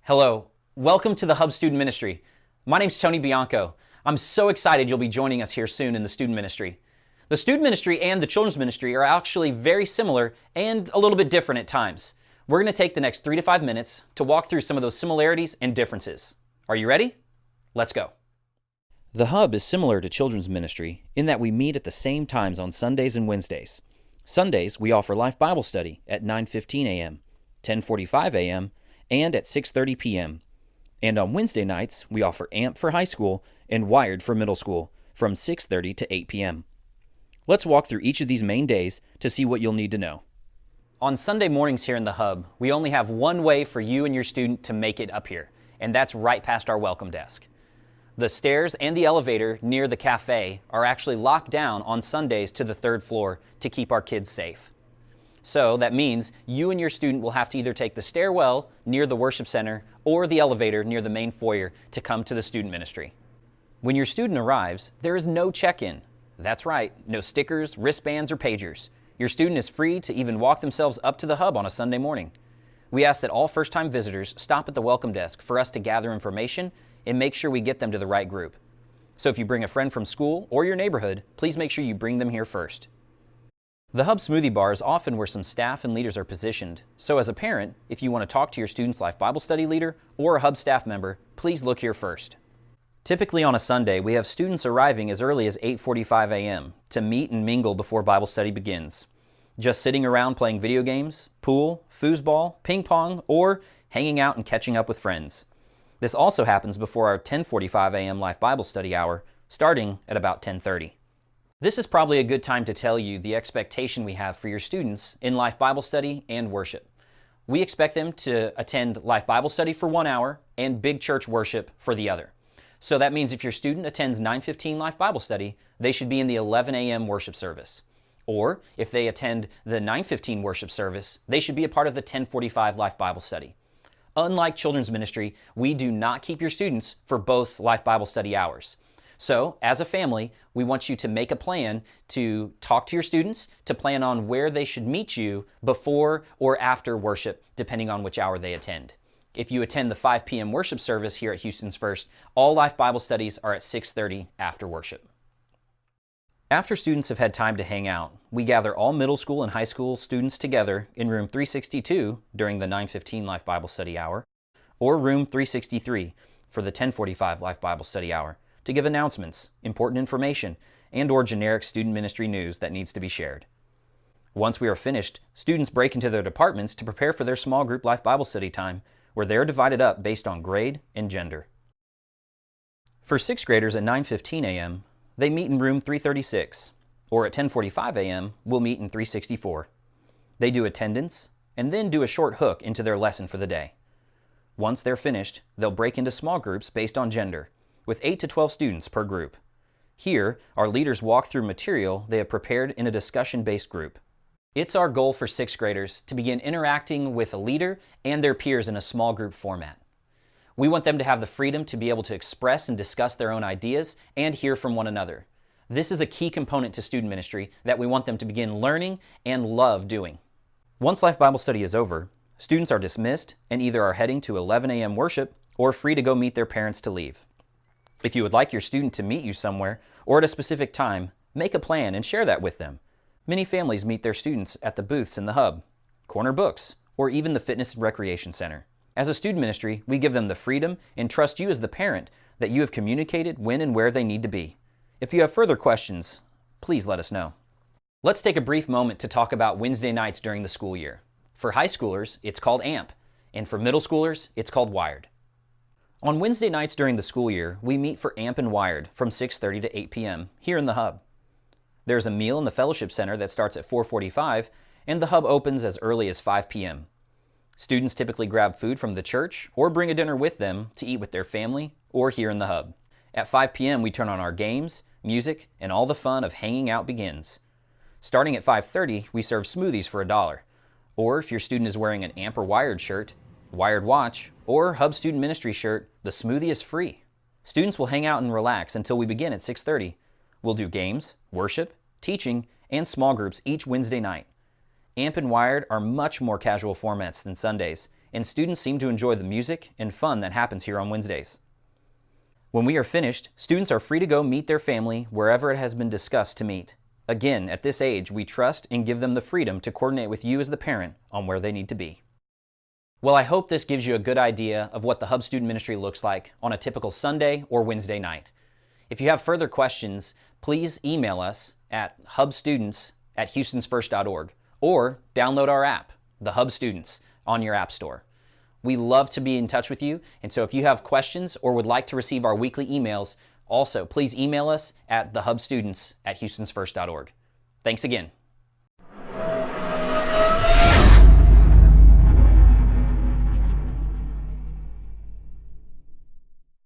Hello, welcome to the Hub Student Ministry. My name's Tony Bianco. I'm so excited you'll be joining us here soon in the student ministry. The student ministry and the children's ministry are actually very similar and a little bit different at times. We're going to take the next 3 to 5 minutes to walk through some of those similarities and differences. Are you ready? Let's go. The Hub is similar to children's ministry in that we meet at the same times on Sundays and Wednesdays. Sundays, we offer Life Bible Study at 9:15 a.m., 10:45 a.m., and at 6:30 p.m. And on Wednesday nights, we offer AMP for high school and Wired for middle school from 6:30 to 8 p.m. Let's walk through each of these main days to see what you'll need to know. On Sunday mornings here in the Hub, we only have one way for you and your student to make it up here, and that's right past our welcome desk. The stairs and the elevator near the cafe are actually locked down on Sundays to the 3rd floor to keep our kids safe. So that means you and your student will have to either take the stairwell near the worship center or the elevator near the main foyer to come to the student ministry. When your student arrives, there is no check-in. That's right, no stickers, wristbands, or pagers. Your student is free to even walk themselves up to the Hub on a Sunday morning. We ask that all first-time visitors stop at the welcome desk for us to gather information and make sure we get them to the right group. So if you bring a friend from school or your neighborhood, please make sure you bring them here first. The Hub Smoothie Bar is often where some staff and leaders are positioned, so as a parent, if you want to talk to your student's Life Bible Study leader or a Hub staff member, please look here first. Typically on a Sunday, we have students arriving as early as 8:45 a.m. to meet and mingle before Bible study begins. Just sitting around playing video games, pool, foosball, ping pong, or hanging out and catching up with friends. This also happens before our 10:45 a.m. Life Bible Study hour, starting at about 10:30. This is probably a good time to tell you the expectation we have for your students in Life Bible Study and worship. We expect them to attend Life Bible Study for 1 hour and Big Church Worship for the other. So that means if your student attends 9:15 Life Bible Study, they should be in the 11 a.m. worship service. Or if they attend the 9:15 worship service, they should be a part of the 10:45 Life Bible Study. Unlike children's ministry, we do not keep your students for both Life Bible Study hours. So, as a family, we want you to make a plan to talk to your students, to plan on where they should meet you before or after worship, depending on which hour they attend. If you attend the 5 p.m. worship service here at Houston's First, all Life Bible Studies are at 6:30 after worship. After students have had time to hang out, we gather all middle school and high school students together in room 362 during the 9:15 Life Bible Study hour, or room 363 for the 10:45 Life Bible Study hour, to give announcements, important information, and or generic student ministry news that needs to be shared. Once we are finished, students break into their departments to prepare for their small group Life Bible Study time, where they are divided up based on grade and gender. For 6th graders at 9:15 a.m., they meet in room 336, or at 10:45 a.m., we'll meet in 364. They do attendance, and then do a short hook into their lesson for the day. Once they're finished, they'll break into small groups based on gender, with 8 to 12 students per group. Here, our leaders walk through material they have prepared in a discussion-based group. It's our goal for 6th graders to begin interacting with a leader and their peers in a small group format. We want them to have the freedom to be able to express and discuss their own ideas and hear from one another. This is a key component to student ministry that we want them to begin learning and love doing. Once Life Bible Study is over, students are dismissed and either are heading to 11 a.m. worship or free to go meet their parents to leave. If you would like your student to meet you somewhere or at a specific time, make a plan and share that with them. Many families meet their students at the booths in the Hub, Corner Books, or even the Fitness and Recreation Center. As a student ministry, we give them the freedom and trust you as the parent that you have communicated when and where they need to be. If you have further questions, please let us know. Let's take a brief moment to talk about Wednesday nights during the school year. For high schoolers, it's called AMP, and for middle schoolers, it's called Wired. On Wednesday nights during the school year, we meet for AMP and Wired from 6:30 to 8 p.m. here in the Hub. There's a meal in the Fellowship Center that starts at 4:45, and the Hub opens as early as 5 p.m. Students typically grab food from the church or bring a dinner with them to eat with their family or here in the Hub. At 5 p.m., we turn on our games, music, and all the fun of hanging out begins. Starting at 5:30, we serve smoothies for $1. Or if your student is wearing an AMP or Wired shirt, Wired watch, or Hub Student Ministry shirt, the smoothie is free. Students will hang out and relax until we begin at 6:30. We'll do games, worship, teaching, and small groups each Wednesday night. AMP and Wired are much more casual formats than Sundays, and students seem to enjoy the music and fun that happens here on Wednesdays. When we are finished, students are free to go meet their family wherever it has been discussed to meet. Again, at this age, we trust and give them the freedom to coordinate with you as the parent on where they need to be. Well, I hope this gives you a good idea of what the Hub Student Ministry looks like on a typical Sunday or Wednesday night. If you have further questions, please email us at hubstudents@houstonsfirst.org or download our app, The Hub Students, on your app store. We love to be in touch with you, and so if you have questions or would like to receive our weekly emails, also please email us at thehubstudents@houstonsfirst.org. Thanks again.